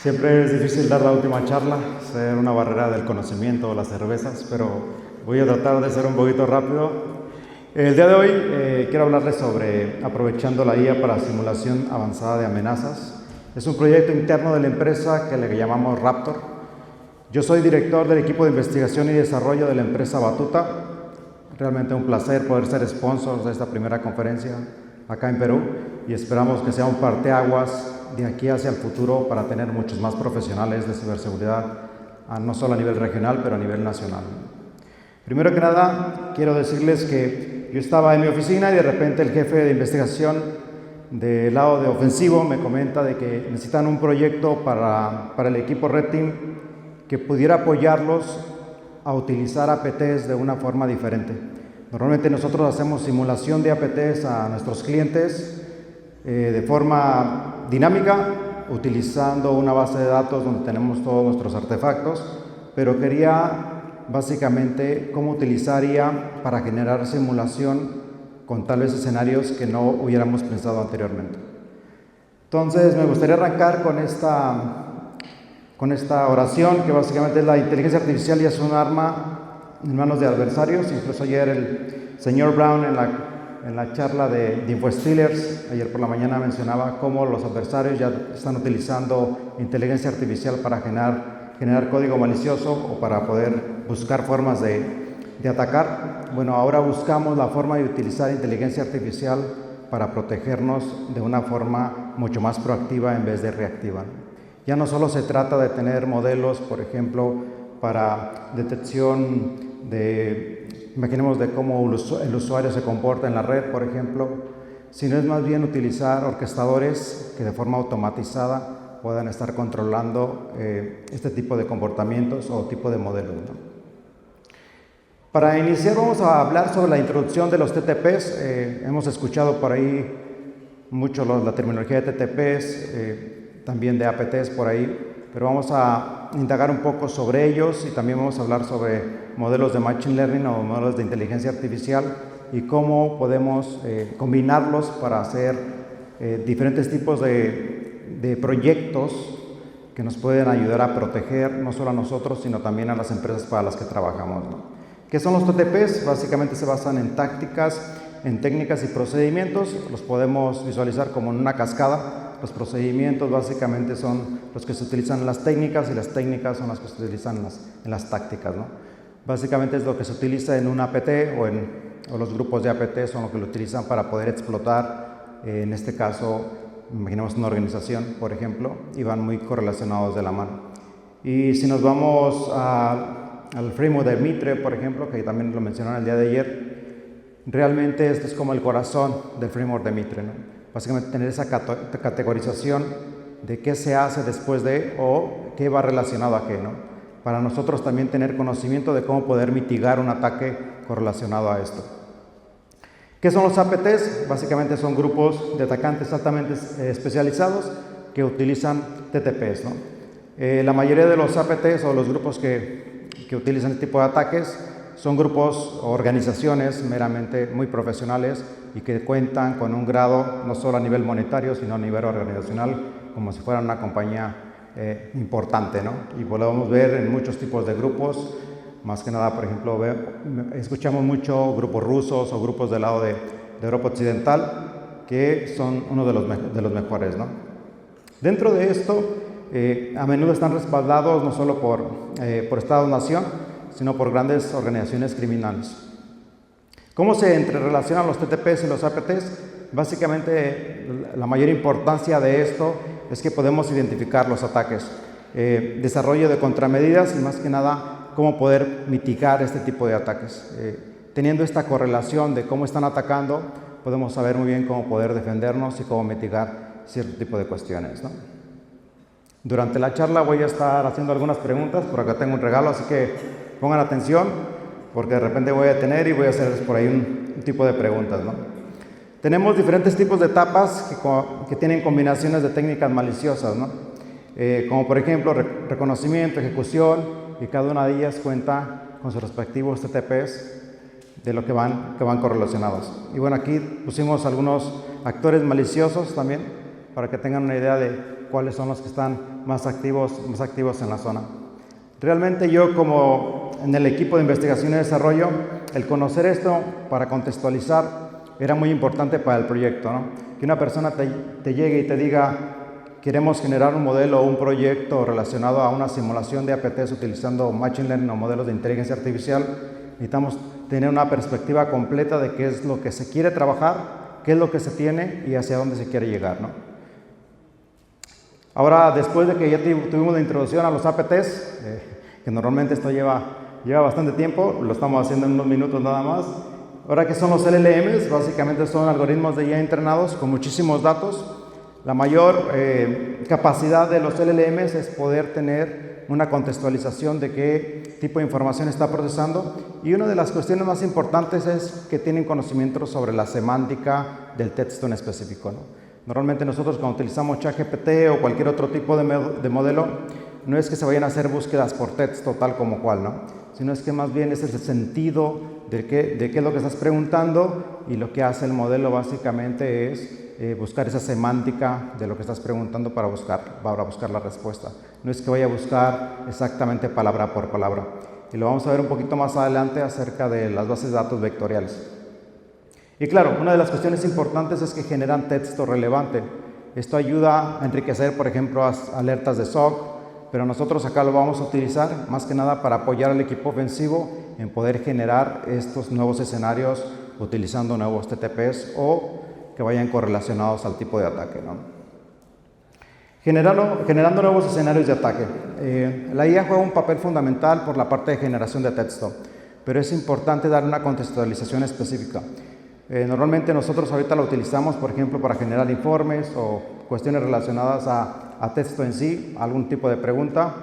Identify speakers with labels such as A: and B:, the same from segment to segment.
A: Siempre es difícil dar la última charla, ser una barrera del conocimiento o las cervezas, pero voy a tratar de ser un poquito rápido. El día de hoy quiero hablarles sobre aprovechando la IA para simulación avanzada de amenazas. Es un proyecto interno de la empresa que le llamamos Raptor. Yo soy director del equipo de investigación y desarrollo de la empresa Batuta. Realmente un placer poder ser sponsor de esta primera conferencia acá en Perú y esperamos que sea un parteaguas de aquí hacia el futuro para tener muchos más profesionales de ciberseguridad, no solo a nivel regional, pero a nivel nacional. Primero que nada, quiero decirles que yo estaba en mi oficina y de repente el jefe de investigación del lado de ofensivo me comenta de que necesitan un proyecto para el equipo Red Team que pudiera apoyarlos a utilizar APTs de una forma diferente. Normalmente nosotros hacemos simulación de APTs a nuestros clientes de forma dinámica, utilizando una base de datos donde tenemos todos nuestros artefactos, pero quería básicamente cómo utilizar IA para generar simulación con tal vez escenarios que no hubiéramos pensado anteriormente. Entonces me gustaría arrancar con esta oración, que básicamente es la inteligencia artificial y es un arma en manos de adversarios. Incluso ayer el señor Brown en la charla de InfoStealers, ayer por la mañana mencionaba cómo los adversarios ya están utilizando inteligencia artificial para generar código malicioso o para poder buscar formas de atacar. Bueno, ahora buscamos la forma de utilizar inteligencia artificial para protegernos de una forma mucho más proactiva en vez de reactiva. Ya no solo se trata de tener modelos, por ejemplo, para detección imaginemos de cómo el usuario se comporta en la red, por ejemplo, sino es más bien utilizar orquestadores que de forma automatizada puedan estar controlando este tipo de comportamientos o tipo de modelos, ¿no? Para iniciar vamos a hablar sobre la introducción de los TTPs. Hemos escuchado por ahí mucho la terminología de TTPs, también de APTs por ahí, pero vamos a indagar un poco sobre ellos y también vamos a hablar sobre modelos de Machine Learning o modelos de inteligencia artificial y cómo podemos combinarlos para hacer diferentes tipos de proyectos que nos pueden ayudar a proteger no solo a nosotros, sino también a las empresas para las que trabajamos, ¿no? ¿Qué son los TTPs? Básicamente se basan en tácticas, en técnicas y procedimientos. Los podemos visualizar como en una cascada. Los procedimientos básicamente son los que se utilizan en las técnicas y las técnicas son las que se utilizan en las tácticas, ¿no? Básicamente es lo que se utiliza en un APT o los grupos de APT son lo que lo utilizan para poder explotar, en este caso, imaginemos una organización, por ejemplo, y van muy correlacionados de la mano. Y si nos vamos al framework de Mitre, por ejemplo, que también lo mencionaron el día de ayer, realmente esto es como el corazón del framework de Mitre, ¿no? Básicamente tener esa categorización de qué se hace después de o qué va relacionado a qué, ¿no? Para nosotros también tener conocimiento de cómo poder mitigar un ataque correlacionado a esto. ¿Qué son los APTs? Básicamente son grupos de atacantes altamente especializados que utilizan TTPs, ¿no? La mayoría de los APTs o los grupos que utilizan este tipo de ataques son grupos o organizaciones meramente muy profesionales y que cuentan con un grado no solo a nivel monetario, sino a nivel organizacional, como si fueran una compañía importante, ¿no? Y podemos ver en muchos tipos de grupos, más que nada, por ejemplo, escuchamos mucho grupos rusos o grupos del lado de Europa Occidental, que son uno de los mejores, ¿no? Dentro de esto, a menudo están respaldados no solo por Estado-nación, sino por grandes organizaciones criminales. ¿Cómo se entrerelacionan los TTPs y los APTs? Básicamente, la mayor importancia de esto es que podemos identificar los ataques, desarrollo de contramedidas y más que nada, cómo poder mitigar este tipo de ataques. Teniendo esta correlación de cómo están atacando, podemos saber muy bien cómo poder defendernos y cómo mitigar cierto tipo de cuestiones, ¿no? Durante la charla voy a estar haciendo algunas preguntas, por acá tengo un regalo, así que pongan atención, porque de repente voy a tener y voy a hacerles por ahí un tipo de preguntas, ¿no? Tenemos diferentes tipos de etapas que tienen combinaciones de técnicas maliciosas, ¿no? Como por ejemplo reconocimiento, ejecución, y cada una de ellas cuenta con sus respectivos TTPs de lo que van correlacionados. Y bueno, aquí pusimos algunos actores maliciosos también para que tengan una idea de cuáles son los que están más activos en la zona. Realmente yo, como en el equipo de investigación y desarrollo, el conocer esto para contextualizar era muy importante para el proyecto, ¿no? Que una persona te llegue y te diga: queremos generar un modelo o un proyecto relacionado a una simulación de APTs utilizando Machine Learning o modelos de inteligencia artificial. Necesitamos tener una perspectiva completa de qué es lo que se quiere trabajar, qué es lo que se tiene y hacia dónde se quiere llegar, ¿no? Ahora, después de que ya tuvimos la introducción a los APTs, que normalmente esto lleva bastante tiempo, lo estamos haciendo en unos minutos nada más. Ahora, ¿qué son los LLMs? Básicamente son algoritmos de IA entrenados con muchísimos datos. La mayor capacidad de los LLMs es poder tener una contextualización de qué tipo de información está procesando, y una de las cuestiones más importantes es que tienen conocimiento sobre la semántica del texto en específico, ¿no? Normalmente nosotros, cuando utilizamos ChatGPT o cualquier otro tipo de modelo, no es que se vayan a hacer búsquedas por texto tal como cual, ¿no? Sino es que más bien es el sentido de qué es lo que estás preguntando, y lo que hace el modelo básicamente es buscar esa semántica de lo que estás preguntando para buscar la respuesta. No es que vaya a buscar exactamente palabra por palabra. Y lo vamos a ver un poquito más adelante acerca de las bases de datos vectoriales. Y claro, una de las cuestiones importantes es que generan texto relevante. Esto ayuda a enriquecer, por ejemplo, alertas de SOC, pero nosotros acá lo vamos a utilizar más que nada para apoyar al equipo ofensivo en poder generar estos nuevos escenarios utilizando nuevos TTPs o que vayan correlacionados al tipo de ataque, ¿no? Generando nuevos escenarios de ataque. La IA juega un papel fundamental por la parte de generación de texto, pero es importante dar una contextualización específica. Normalmente nosotros ahorita lo utilizamos, por ejemplo, para generar informes o cuestiones relacionadas a texto en sí, algún tipo de pregunta,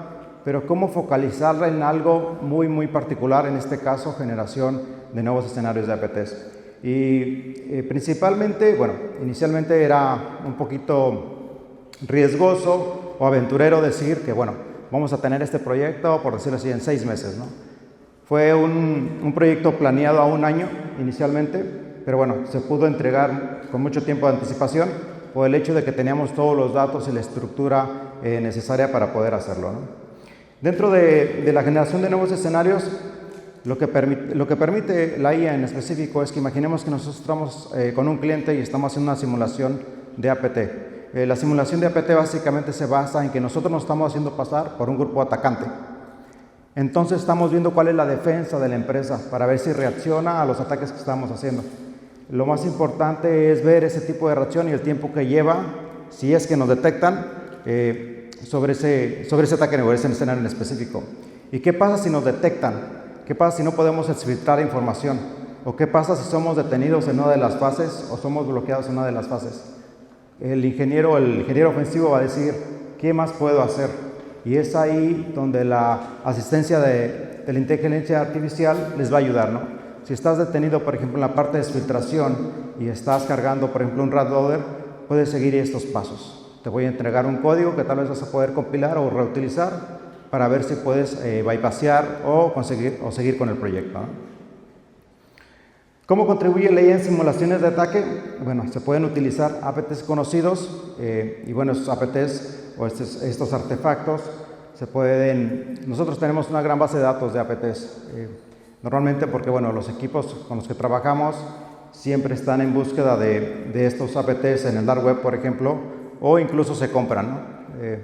A: pero cómo focalizarla en algo muy particular, en este caso, generación de nuevos escenarios de APTs. Y principalmente, bueno, inicialmente era un poquito riesgoso o aventurero decir que, bueno, vamos a tener este proyecto, por decirlo así, en 6 meses, ¿no? Fue un proyecto planeado a 1 año inicialmente, pero bueno, se pudo entregar con mucho tiempo de anticipación por el hecho de que teníamos todos los datos y la estructura necesaria para poder hacerlo, ¿no? Dentro de la generación de nuevos escenarios, lo que permite la IA en específico es que imaginemos que nosotros estamos con un cliente y estamos haciendo una simulación de APT. La simulación de APT básicamente se basa en que nosotros nos estamos haciendo pasar por un grupo atacante. Entonces estamos viendo cuál es la defensa de la empresa para ver si reacciona a los ataques que estamos haciendo. Lo más importante es ver ese tipo de reacción y el tiempo que lleva, si es que nos detectan, sobre ese ataque o ese escenario en específico. ¿Y qué pasa si nos detectan? ¿Qué pasa si no podemos exfiltrar información? ¿O qué pasa si somos detenidos en una de las fases o somos bloqueados en una de las fases? El ingeniero ofensivo va a decir: ¿qué más puedo hacer? Y es ahí donde la asistencia de la inteligencia artificial les va a ayudar, ¿no? Si estás detenido, por ejemplo, en la parte de exfiltración y estás cargando, por ejemplo, un RAD loader, puedes seguir estos pasos. Te voy a entregar un código que tal vez vas a poder compilar o reutilizar para ver si puedes bypassear o seguir con el proyecto, ¿no? ¿Cómo contribuye la IA en simulaciones de ataque? Bueno, se pueden utilizar APTs conocidos y bueno, esos APTs o estos artefactos nosotros tenemos una gran base de datos de APTs. Normalmente porque, bueno, los equipos con los que trabajamos siempre están en búsqueda de estos APTs en el dark web, por ejemplo, o incluso se compran, ¿no?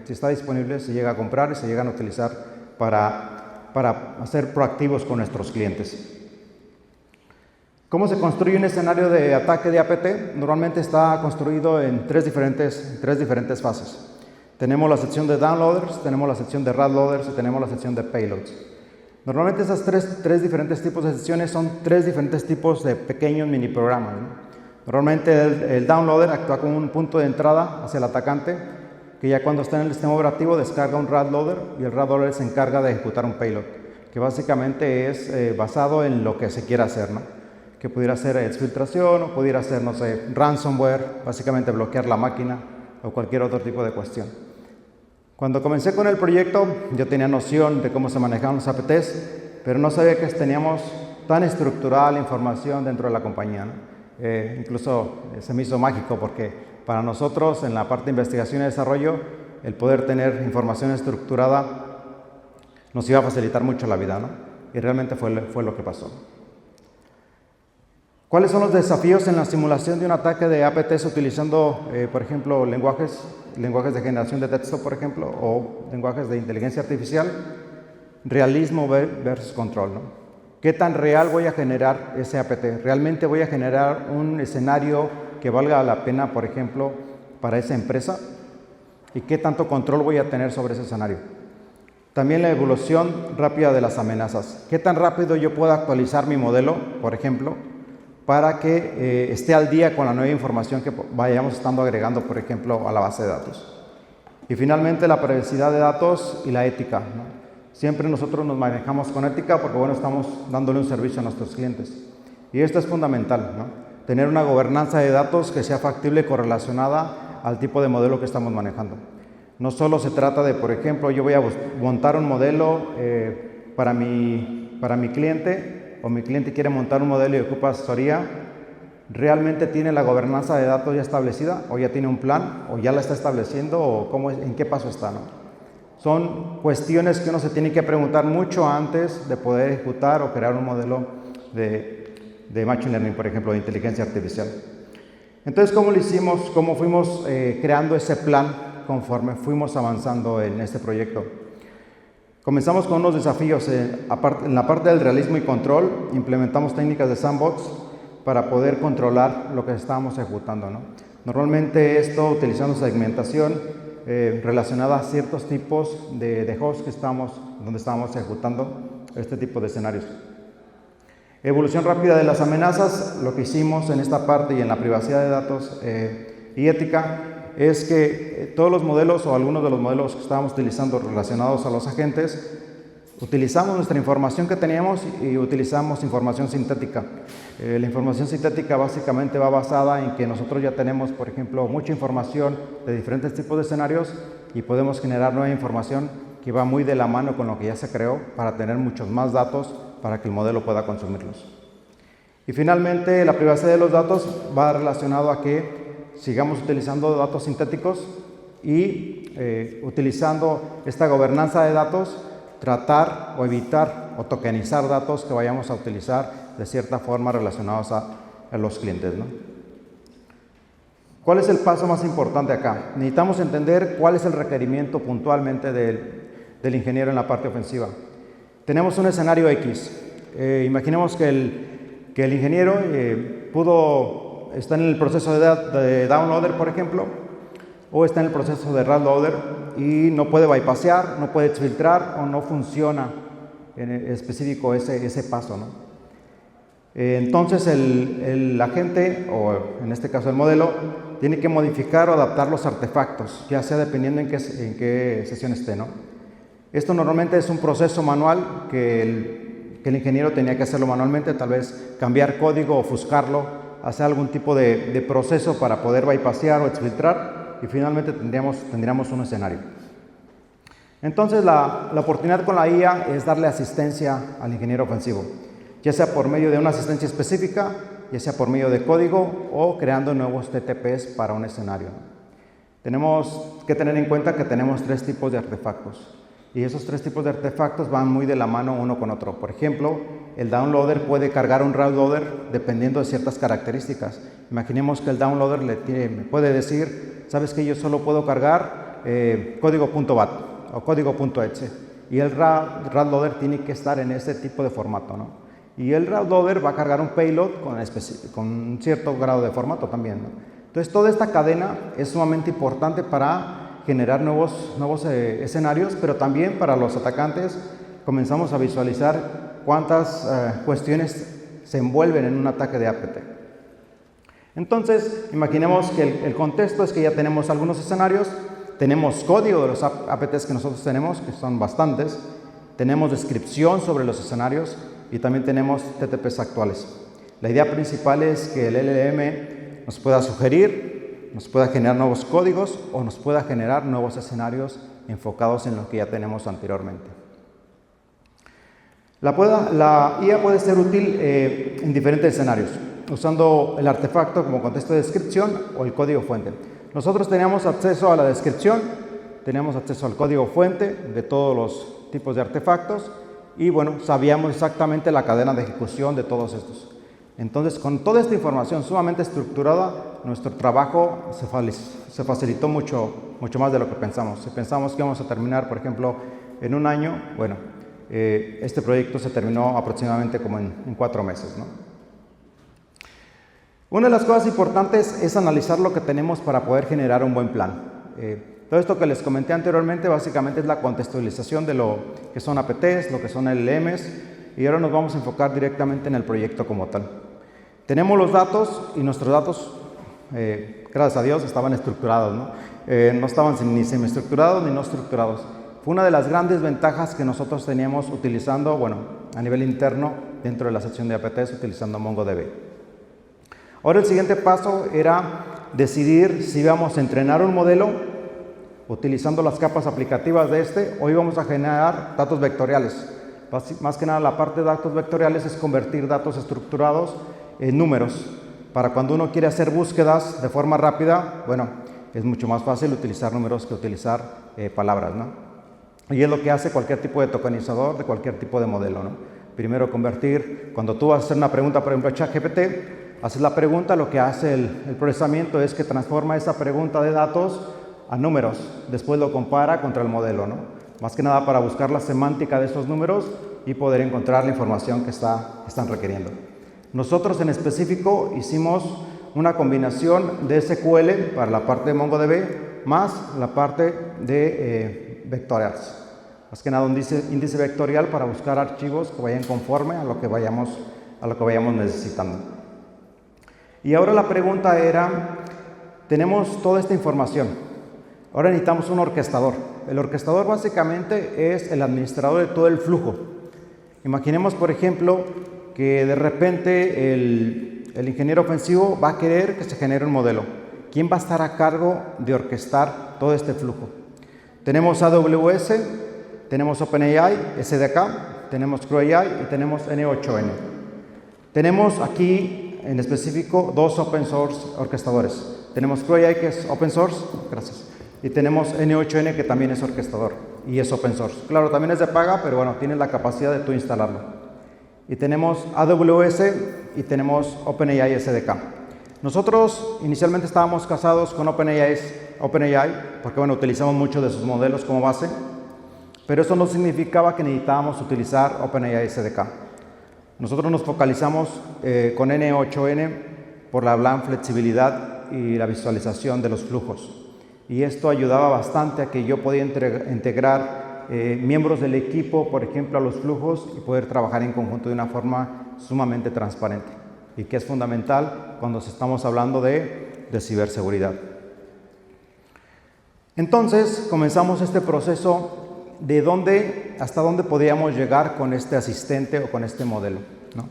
A: Si está disponible, se llega a comprar y se llegan a utilizar para ser proactivos con nuestros clientes. ¿Cómo se construye un escenario de ataque de APT? Normalmente está construido en tres diferentes fases. Tenemos la sección de downloaders, tenemos la sección de RAD loaders y tenemos la sección de payloads. Normalmente esas tres diferentes tipos de secciones son 3 diferentes tipos de pequeños mini programas, ¿no? Normalmente el downloader actúa como un punto de entrada hacia el atacante, que ya cuando está en el sistema operativo descarga un RAD loader y el RAD loader se encarga de ejecutar un payload, que básicamente es basado en lo que se quiera hacer, ¿no? Que pudiera ser exfiltración o pudiera ser, no sé, ransomware, básicamente bloquear la máquina o cualquier otro tipo de cuestión. Cuando comencé con el proyecto, yo tenía noción de cómo se manejaban los APTs, pero no sabía que teníamos tan estructurada la información dentro de la compañía, ¿no? Incluso se me hizo mágico porque para nosotros en la parte de investigación y desarrollo, el poder tener información estructurada nos iba a facilitar mucho la vida, ¿no? Y realmente fue lo que pasó. ¿Cuáles son los desafíos en la simulación de un ataque de APTs utilizando, por ejemplo, lenguajes de generación de texto, por ejemplo, o lenguajes de inteligencia artificial? Realismo versus control, ¿no? ¿Qué tan real voy a generar ese APT? ¿Realmente voy a generar un escenario que valga la pena, por ejemplo, para esa empresa? ¿Y qué tanto control voy a tener sobre ese escenario? También la evolución rápida de las amenazas. ¿Qué tan rápido yo puedo actualizar mi modelo, por ejemplo, para que esté al día con la nueva información que vayamos estando agregando, por ejemplo, a la base de datos? Y finalmente la privacidad de datos y la ética, ¿no? Siempre nosotros nos manejamos con ética porque, bueno, estamos dándole un servicio a nuestros clientes. Y esto es fundamental, ¿no? Tener una gobernanza de datos que sea factible y correlacionada al tipo de modelo que estamos manejando. No solo se trata de, por ejemplo, yo voy a montar un modelo para mi cliente, o mi cliente quiere montar un modelo y ocupa asesoría. ¿Realmente tiene la gobernanza de datos ya establecida? ¿O ya tiene un plan? ¿O ya la está estableciendo? ¿O en qué paso está, no? Son cuestiones que uno se tiene que preguntar mucho antes de poder ejecutar o crear un modelo de Machine Learning, por ejemplo, de inteligencia artificial. Entonces, ¿cómo lo hicimos? ¿Cómo fuimos creando ese plan conforme fuimos avanzando en este proyecto? Comenzamos con unos desafíos. En la parte del realismo y control, implementamos técnicas de sandbox para poder controlar lo que estábamos ejecutando, ¿no? Normalmente esto utilizando segmentación relacionada a ciertos tipos de hosts donde estábamos ejecutando este tipo de escenarios. Evolución rápida de las amenazas. Lo que hicimos en esta parte y en la privacidad de datos y ética es que todos los modelos o algunos de los modelos que estábamos utilizando relacionados a los agentes, utilizamos nuestra información que teníamos y utilizamos información sintética. La información sintética básicamente va basada en que nosotros ya tenemos, por ejemplo, mucha información de diferentes tipos de escenarios y podemos generar nueva información que va muy de la mano con lo que ya se creó para tener muchos más datos para que el modelo pueda consumirlos. Y finalmente, la privacidad de los datos va relacionado a que sigamos utilizando datos sintéticos y utilizando esta gobernanza de datos, tratar o evitar o tokenizar datos que vayamos a utilizar de cierta forma relacionados a los clientes, ¿no? ¿Cuál es el paso más importante acá? Necesitamos entender cuál es el requerimiento puntualmente del ingeniero en la parte ofensiva. Tenemos un escenario X. Imaginemos que el ingeniero está en el proceso de downloader, por ejemplo, o está en el proceso de write-loader y no puede bypassear, no puede exfiltrar o no funciona en específico ese paso, ¿no? Entonces el agente, o en este caso el modelo, tiene que modificar o adaptar los artefactos, ya sea dependiendo en qué sesión esté, ¿no? Esto normalmente es un proceso manual que el ingeniero tenía que hacerlo manualmente, tal vez cambiar código, ofuscarlo, hacer algún tipo de proceso para poder bypassear o exfiltrar y finalmente tendríamos un escenario. Entonces la oportunidad con la IA es darle asistencia al ingeniero ofensivo, ya sea por medio de una asistencia específica, ya sea por medio de código o creando nuevos TTPs para un escenario. Tenemos que tener en cuenta que tenemos 3 tipos de artefactos y esos 3 tipos de artefactos van muy de la mano uno con otro. Por ejemplo, el downloader puede cargar un write-loader dependiendo de ciertas características. Imaginemos que el downloader me puede decir, sabes que yo solo puedo cargar código.bat o código.exe y el write-loader tiene que estar en ese tipo de formato, ¿no? Y el write-loader va a cargar un payload con un cierto grado de formato también, ¿no? Entonces, toda esta cadena es sumamente importante para generar nuevos escenarios, pero también para los atacantes comenzamos a visualizar cuántas cuestiones se envuelven en un ataque de APT. Entonces, imaginemos que el contexto es que ya tenemos algunos escenarios, tenemos código de los APTs que nosotros tenemos, que son bastantes, tenemos descripción sobre los escenarios y también tenemos TTPs actuales. La idea principal es que el LLM nos pueda sugerir, nos pueda generar nuevos códigos o nos pueda generar nuevos escenarios enfocados en lo que ya tenemos anteriormente. La IA puede ser útil en diferentes escenarios. usando el artefacto como contexto de descripción o el código fuente. Nosotros teníamos acceso a la descripción, teníamos acceso al código fuente de todos los tipos de artefactos y bueno, sabíamos exactamente la cadena de ejecución de todos estos. Entonces, con toda esta información sumamente estructurada, nuestro trabajo se facilitó mucho más de lo que pensamos. Si pensamos que íbamos a terminar, por ejemplo, en un año, bueno, este proyecto se terminó aproximadamente como en 4 meses, ¿no? Una de las cosas importantes es analizar lo que tenemos para poder generar un buen plan. Todo esto que les comenté anteriormente básicamente es la contextualización de lo que son APTs, lo que son LLMs, y ahora nos vamos a enfocar directamente en el proyecto como tal. Tenemos los datos y nuestros datos, gracias a Dios, estaban estructurados, ¿no? No estaban ni semiestructurados ni no estructurados. Fue una de las grandes ventajas que nosotros teníamos utilizando, bueno, a nivel interno, dentro de la sección de APTs, utilizando MongoDB. Ahora el siguiente paso era decidir si íbamos a entrenar un modelo utilizando las capas aplicativas de este o íbamos a generar datos vectoriales. Más que nada la parte de datos vectoriales es convertir datos estructurados en números. Para cuando uno quiere hacer búsquedas de forma rápida, bueno, es mucho más fácil utilizar números que utilizar palabras, ¿no? Y es lo que hace cualquier tipo de tokenizador, de cualquier tipo de modelo, ¿no? Primero convertir, cuando tú vas a hacer una pregunta, por ejemplo, a ChatGPT, haces la pregunta, lo que hace el procesamiento es que transforma esa pregunta de datos a números, después lo compara contra el modelo, ¿no? Más que nada para buscar la semántica de esos números y poder encontrar la información que están requiriendo. Nosotros en específico hicimos una combinación de SQL para la parte de MongoDB más la parte de vectorials. Más que nada un índice vectorial para buscar archivos que vayan conforme a lo que vayamos necesitando. Y ahora la pregunta era, tenemos toda esta información, ahora necesitamos un orquestador. El orquestador básicamente es el administrador de todo el flujo. Imaginemos, por ejemplo, que de repente el ingeniero ofensivo va a querer que se genere un modelo. ¿Quién va a estar a cargo de orquestar todo este flujo? Tenemos AWS, tenemos OpenAI, SDK, tenemos CrewAI y tenemos N8N. Tenemos aquí en específico 2 open source orquestadores. Tenemos CrewAI, que es open source, gracias, y tenemos N8N, que también es orquestador y es open source. Claro, también es de paga, pero bueno, tiene la capacidad de tú instalarlo. Y tenemos AWS y tenemos OpenAI SDK. Nosotros inicialmente estábamos casados con OpenAI porque bueno, utilizamos muchos de sus modelos como base, pero eso no significaba que necesitábamos utilizar OpenAI SDK. Nosotros nos focalizamos con N8N por la gran flexibilidad y la visualización de los flujos. Y esto ayudaba bastante a que yo podía integrar miembros del equipo, por ejemplo, a los flujos y poder trabajar en conjunto de una forma sumamente transparente y que es fundamental cuando estamos hablando de ciberseguridad. Entonces comenzamos este proceso de hasta dónde podíamos llegar con este asistente o con este modelo, ¿no?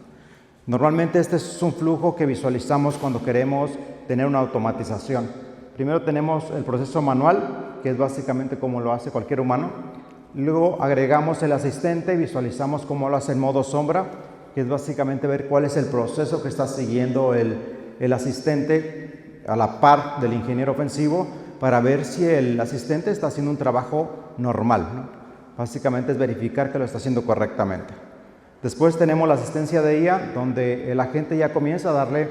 A: Normalmente este es un flujo que visualizamos cuando queremos tener una automatización. Primero tenemos el proceso manual, que es básicamente como lo hace cualquier humano. Luego agregamos el asistente y visualizamos cómo lo hace en modo sombra, que es básicamente ver cuál es el proceso que está siguiendo el asistente a la par del ingeniero ofensivo para ver si el asistente está haciendo un trabajo normal, ¿no? Básicamente es verificar que lo está haciendo correctamente. Después tenemos la asistencia de IA, donde el agente ya comienza a darle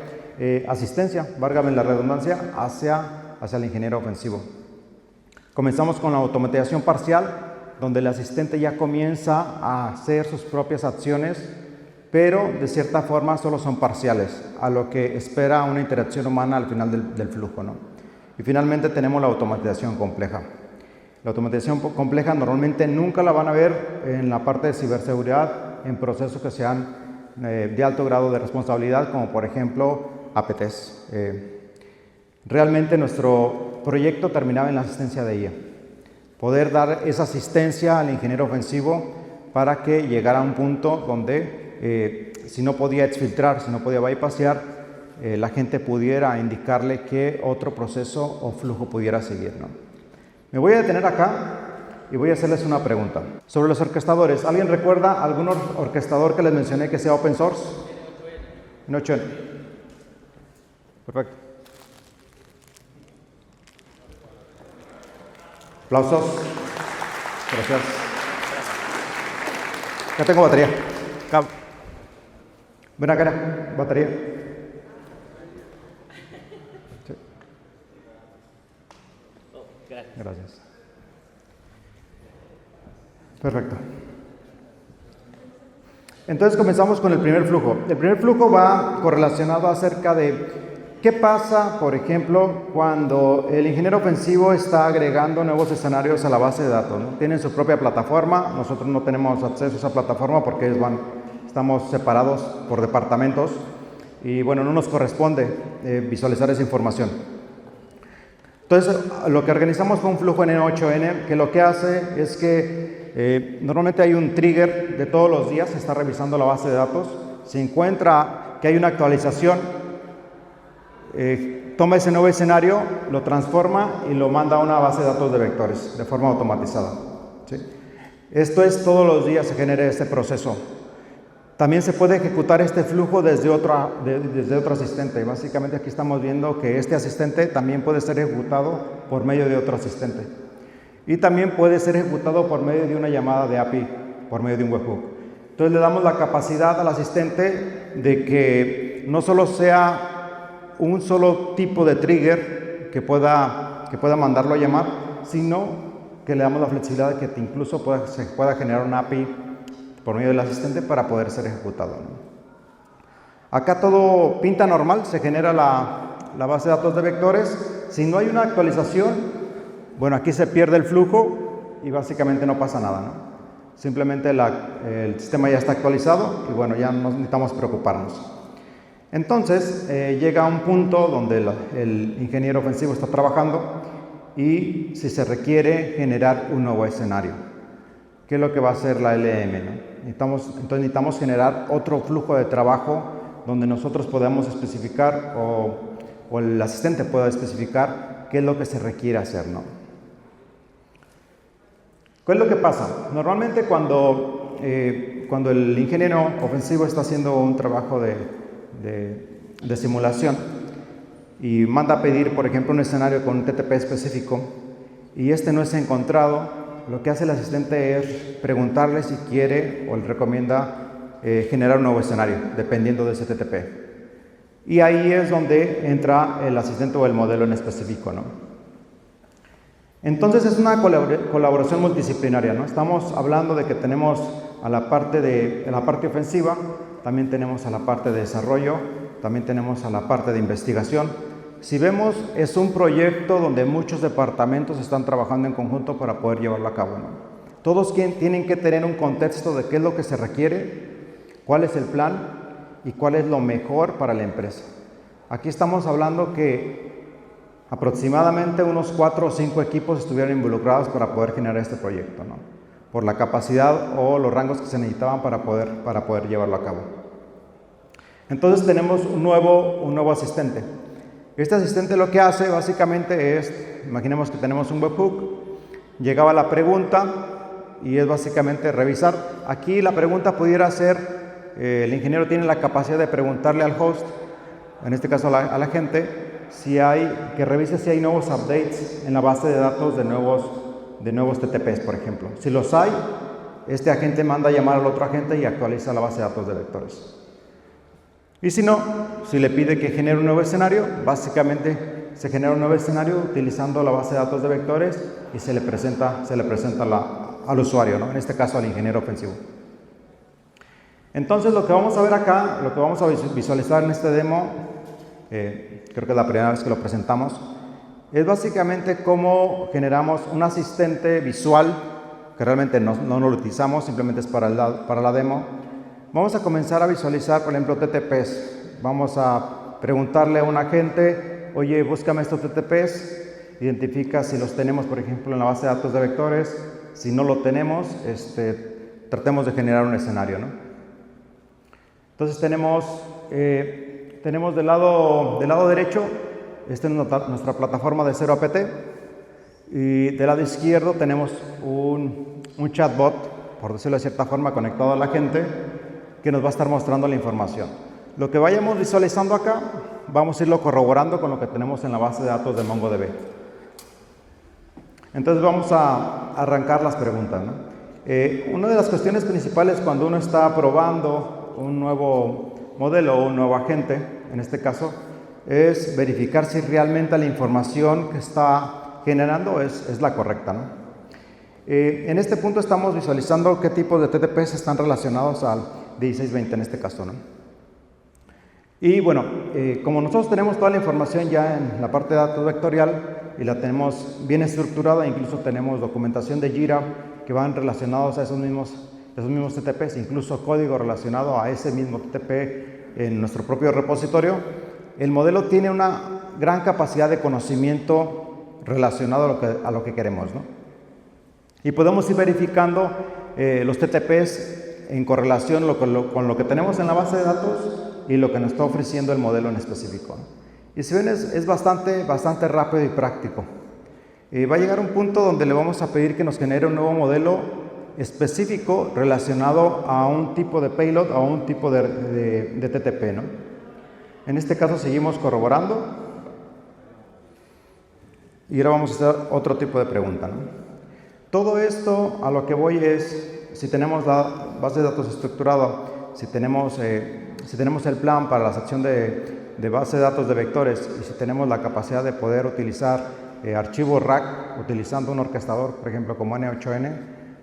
A: asistencia, válgame la redundancia, hacia el ingeniero ofensivo. Comenzamos con la automatización parcial, donde el asistente ya comienza a hacer sus propias acciones, pero de cierta forma solo son parciales, a lo que espera una interacción humana al final del flujo, ¿no? Y finalmente tenemos la automatización compleja. La automatización compleja normalmente nunca la van a ver en la parte de ciberseguridad en procesos que sean de alto grado de responsabilidad, como por ejemplo APTs. Realmente nuestro proyecto terminaba en la asistencia de IA. Poder dar esa asistencia al ingeniero ofensivo para que llegara a un punto donde si no podía exfiltrar, si no podía bypassear, la gente pudiera indicarle qué otro proceso o flujo pudiera seguir, ¿no? Me voy a detener acá y voy a hacerles una pregunta. Sobre los orquestadores, ¿alguien recuerda algún orquestador que les mencioné que sea open source? N8N. Perfecto. Aplausos. Gracias. Ya tengo batería. Ven acá, batería. Sí. Gracias. Perfecto. Entonces comenzamos con el primer flujo. El primer flujo va correlacionado acerca de qué pasa, por ejemplo, cuando el ingeniero ofensivo está agregando nuevos escenarios a la base de datos, ¿no? Tienen su propia plataforma, nosotros no tenemos acceso a esa plataforma porque estamos separados por departamentos y bueno, no nos corresponde visualizar esa información. Entonces, lo que organizamos fue un flujo N8N que lo que hace es que normalmente hay un trigger de todos los días, se está revisando la base de datos, se encuentra que hay una actualización, toma ese nuevo escenario, lo transforma y lo manda a una base de datos de vectores de forma automatizada, ¿sí? Esto es todos los días se genera este proceso. También se puede ejecutar este flujo desde otro asistente. Básicamente aquí estamos viendo que este asistente también puede ser ejecutado por medio de otro asistente. Y también puede ser ejecutado por medio de una llamada de API, por medio de un webhook. Entonces le damos la capacidad al asistente de que no solo sea un solo tipo de trigger que pueda mandarlo a llamar, sino que le damos la flexibilidad de que incluso se pueda generar una API por medio del asistente para poder ser ejecutado, ¿no? Acá todo pinta normal, se genera la base de datos de vectores. Si no hay una actualización, bueno, aquí se pierde el flujo y básicamente no pasa nada, ¿no? Simplemente el sistema ya está actualizado y bueno, ya no necesitamos preocuparnos. Entonces, llega un punto donde el ingeniero ofensivo está trabajando y si se requiere generar un nuevo escenario. ¿Qué es lo que va a hacer la LM, ¿no? Entonces necesitamos generar otro flujo de trabajo donde nosotros podamos especificar o el asistente pueda especificar qué es lo que se requiere hacer, ¿no? ¿Qué es lo que pasa? Normalmente cuando el ingeniero ofensivo está haciendo un trabajo de simulación y manda a pedir, por ejemplo, un escenario con un TTP específico y este no es encontrado, lo que hace el asistente es preguntarle si quiere o le recomienda generar un nuevo escenario, dependiendo de ese TTP. Y ahí es donde entra el asistente o el modelo en específico, ¿no? Entonces es una colaboración multidisciplinaria, ¿no? Estamos hablando de que tenemos a la parte ofensiva, también tenemos a la parte de desarrollo, también tenemos a la parte de investigación. Si vemos, es un proyecto donde muchos departamentos están trabajando en conjunto para poder llevarlo a cabo, ¿no? Todos tienen que tener un contexto de qué es lo que se requiere, cuál es el plan y cuál es lo mejor para la empresa. Aquí estamos hablando que aproximadamente unos 4 o 5 equipos estuvieron involucrados para poder generar este proyecto, ¿no? Por la capacidad o los rangos que se necesitaban para poder llevarlo a cabo. Entonces tenemos un nuevo asistente. Este asistente lo que hace básicamente es, imaginemos que tenemos un webhook, llegaba la pregunta y es básicamente revisar. Aquí la pregunta pudiera ser, el ingeniero tiene la capacidad de preguntarle al host, en este caso a la gente, que revise si hay nuevos updates en la base de datos de nuevos TTPs, por ejemplo. Si los hay, este agente manda a llamar al otro agente y actualiza la base de datos de vectores. Y si no, si le pide que genere un nuevo escenario, básicamente se genera un nuevo escenario utilizando la base de datos de vectores y se le presenta al usuario, ¿no? En este caso al ingeniero ofensivo. Entonces lo que vamos a ver acá, lo que vamos a visualizar en este demo, creo que es la primera vez que lo presentamos, es básicamente cómo generamos un asistente visual, que realmente no lo utilizamos, simplemente es para la demo. Vamos a comenzar a visualizar, por ejemplo, TTPs. Vamos a preguntarle a un agente, oye, búscame estos TTPs, identifica si los tenemos, por ejemplo, en la base de datos de vectores. Si no lo tenemos, tratemos de generar un escenario, ¿no? Entonces tenemos del lado derecho, esta es nuestra plataforma de 0apt, y del lado izquierdo tenemos un chatbot, por decirlo de cierta forma, conectado a la gente, que nos va a estar mostrando la información. Lo que vayamos visualizando acá vamos a irlo corroborando con lo que tenemos en la base de datos de MongoDB. Entonces vamos a arrancar las preguntas, ¿no? Una de las cuestiones principales cuando uno está probando un nuevo modelo o un nuevo agente, en este caso, es verificar si realmente la información que está generando es la correcta, ¿no? En este punto estamos visualizando qué tipos de TTPs están relacionados al 1620 en este caso, ¿no? Y bueno, como nosotros tenemos toda la información ya en la parte de datos vectorial y la tenemos bien estructurada, incluso tenemos documentación de Jira que van relacionados a esos mismos TTPs, incluso código relacionado a ese mismo TTP en nuestro propio repositorio, el modelo tiene una gran capacidad de conocimiento relacionado a lo que queremos, ¿no? Y podemos ir verificando los TTPs en correlación con lo que tenemos en la base de datos y lo que nos está ofreciendo el modelo en específico, ¿no? Y si ven, es bastante rápido y práctico. Va a llegar un punto donde le vamos a pedir que nos genere un nuevo modelo específico relacionado a un tipo de payload, a un tipo de TTP, ¿no? En este caso seguimos corroborando y ahora vamos a hacer otro tipo de pregunta, ¿no? Todo esto a lo que voy es, si tenemos la base de datos estructurada, si tenemos el plan para la sección de base de datos de vectores y si tenemos la capacidad de poder utilizar archivos RAC utilizando un orquestador, por ejemplo, como N8N,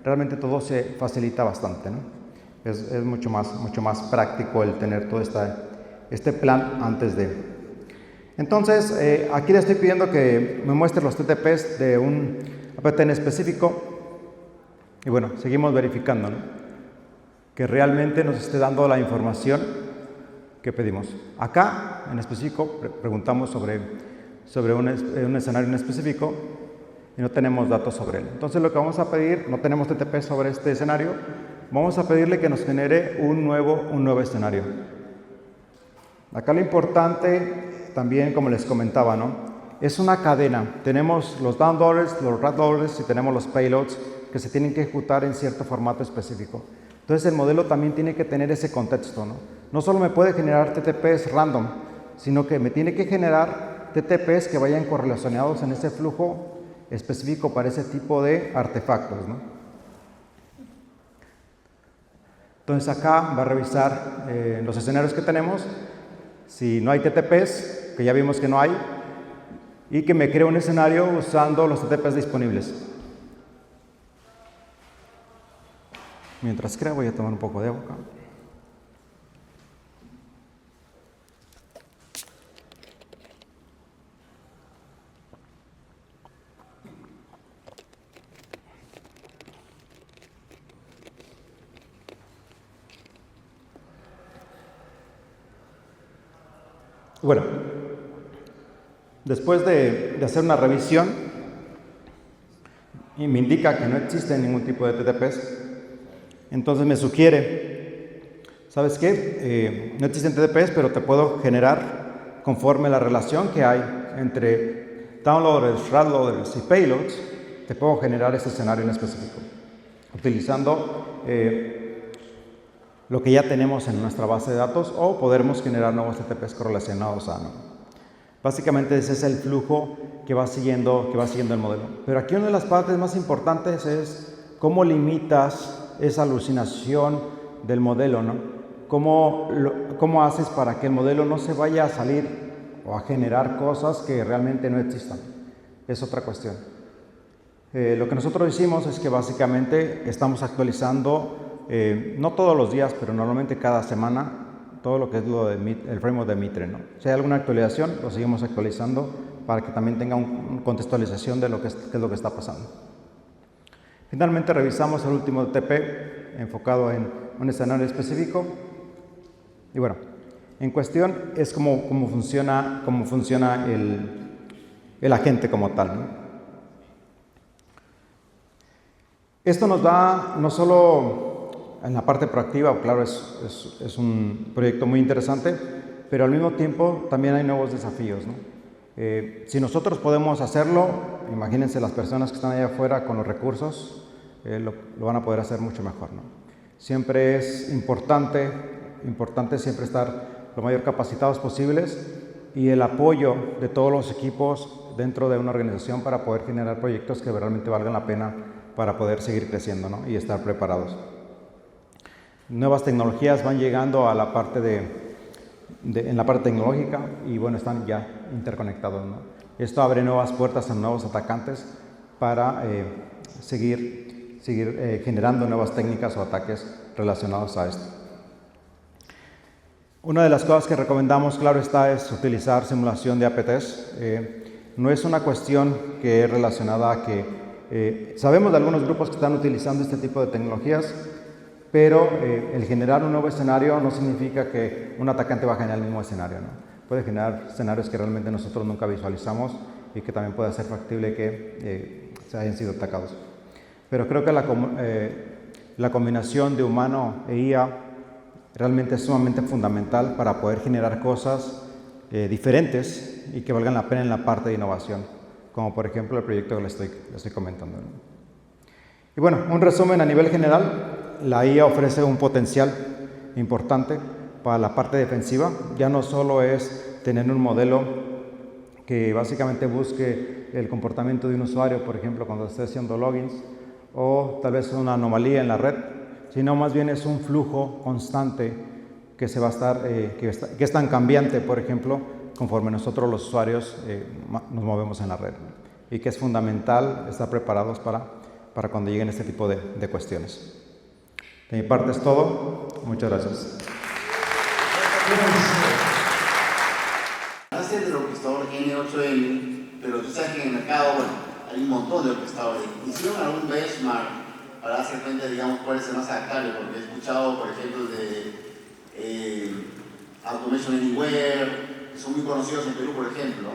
A: realmente todo se facilita bastante, ¿no? Es mucho más práctico el tener todo este plan antes de. Entonces, aquí le estoy pidiendo que me muestre los TTPs de un APT en específico y bueno, seguimos verificando, ¿no? Que realmente nos esté dando la información que pedimos. Acá, en específico, preguntamos sobre un escenario en específico y no tenemos datos sobre él. Entonces lo que vamos a pedir, no tenemos TTP sobre este escenario, vamos a pedirle que nos genere un nuevo escenario. Acá lo importante, también como les comentaba, ¿no? Es una cadena. Tenemos los down orders, los write orders y tenemos los payloads que se tienen que ejecutar en cierto formato específico. Entonces el modelo también tiene que tener ese contexto, ¿no? No solo me puede generar TTPs random, sino que me tiene que generar TTPs que vayan correlacionados en ese flujo específico para ese tipo de artefactos, ¿no? Entonces acá va a revisar los escenarios que tenemos, si no hay TTPs, que ya vimos que no hay, y que me cree un escenario usando los TTPs disponibles. Mientras crea, voy a tomar un poco de agua acá. Bueno, después de hacer una revisión y me indica que no existe ningún tipo de TTPs, entonces me sugiere, ¿sabes qué? No existen TTPs, pero te puedo generar conforme la relación que hay entre downloaders, write loaders y payloads, te puedo generar ese escenario en específico, utilizando lo que ya tenemos en nuestra base de datos o podremos generar nuevos TTPs correlacionados a, ¿no? Básicamente ese es el flujo que va siguiendo el modelo. Pero aquí una de las partes más importantes es cómo limitas esa alucinación del modelo, ¿no? ¿Cómo haces para que el modelo no se vaya a salir o a generar cosas que realmente no existan? Es otra cuestión. Lo que nosotros hicimos es que básicamente estamos actualizando, no todos los días, pero normalmente cada semana, todo lo que es el framework de Mitre, ¿no? Si hay alguna actualización, lo seguimos actualizando para que también tenga una contextualización de qué es lo que está pasando. Finalmente revisamos el último TP enfocado en un escenario específico y bueno, en cuestión es cómo funciona el agente como tal, ¿no? Esto nos da no solo en la parte proactiva, claro, es un proyecto muy interesante, pero al mismo tiempo también hay nuevos desafíos, ¿no? Si nosotros podemos hacerlo, imagínense las personas que están allá afuera con los recursos, lo van a poder hacer mucho mejor, ¿no? Siempre es importante siempre estar lo mayor capacitados posibles y el apoyo de todos los equipos dentro de una organización para poder generar proyectos que realmente valgan la pena para poder seguir creciendo, ¿no? Y estar preparados. Nuevas tecnologías van llegando a la parte en la parte tecnológica y bueno, están ya interconectados, ¿no? Esto abre nuevas puertas a nuevos atacantes para seguir generando nuevas técnicas o ataques relacionados a esto. Una de las cosas que recomendamos, claro está, es utilizar simulación de APTs. No es una cuestión que es relacionada a que sabemos de algunos grupos que están utilizando este tipo de tecnologías, pero el generar un nuevo escenario no significa que un atacante va a generar el mismo escenario, ¿no? Puede generar escenarios que realmente nosotros nunca visualizamos y que también puede ser factible que se hayan sido atacados. Pero creo que la combinación de humano e IA realmente es sumamente fundamental para poder generar cosas diferentes y que valgan la pena en la parte de innovación, como por ejemplo el proyecto que le estoy comentando, ¿no? Y bueno, un resumen a nivel general, la IA ofrece un potencial importante para la parte defensiva. Ya no solo es tener un modelo que básicamente busque el comportamiento de un usuario, por ejemplo, cuando esté haciendo logins, o tal vez una anomalía en la red, sino más bien es un flujo constante que se va a estar, que es tan cambiante, por ejemplo, conforme nosotros los usuarios nos movemos en la red, y que es fundamental estar preparados para cuando lleguen este tipo de cuestiones. De mi parte es todo. Muchas gracias.
B: Hablaste del orquestador N8N, pero tú sabes que en el mercado, bueno, hay un montón de orquestadores. ¿Hicieron algún benchmark para darse cuenta, digamos, cuál es el más adaptable? Porque he escuchado, por ejemplo, de Automation Anywhere, que son muy conocidos en Perú, por ejemplo.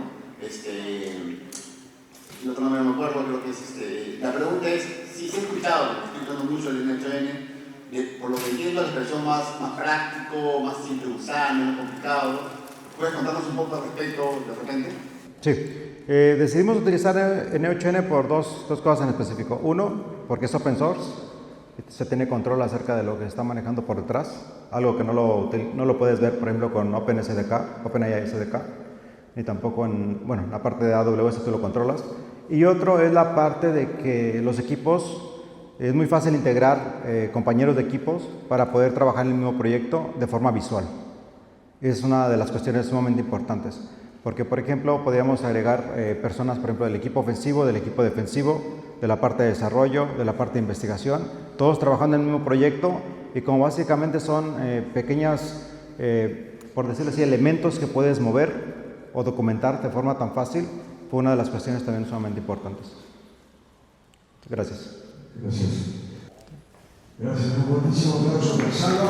B: El otro nombre no me acuerdo, creo que es La pregunta es, si se ha escuchado, porque estoy usando mucho el N8N, por lo que entiendo, la expresión más práctico, más simple de usar, menos complicado. ¿Puedes contarnos un poco al respecto de repente?
A: Sí, decidimos utilizar N8N por dos cosas en específico. Uno, porque es open source, se tiene control acerca de lo que se está manejando por detrás, algo que no lo puedes ver, por ejemplo, con OpenAI SDK, ni tampoco en la parte de AWS tú lo controlas. Y otro es la parte de que los equipos, es muy fácil integrar compañeros de equipos para poder trabajar en el mismo proyecto de forma visual. Es una de las cuestiones sumamente importantes, porque por ejemplo podríamos agregar personas, por ejemplo, del equipo ofensivo, del equipo defensivo, de la parte de desarrollo, de la parte de investigación, todos trabajando en el mismo proyecto, y como básicamente son pequeñas, por decirlo así, elementos que puedes mover o documentar de forma tan fácil, fue una de las cuestiones también sumamente importantes. Gracias.
C: Gracias. Gracias, un buenísimo aplauso para Salva.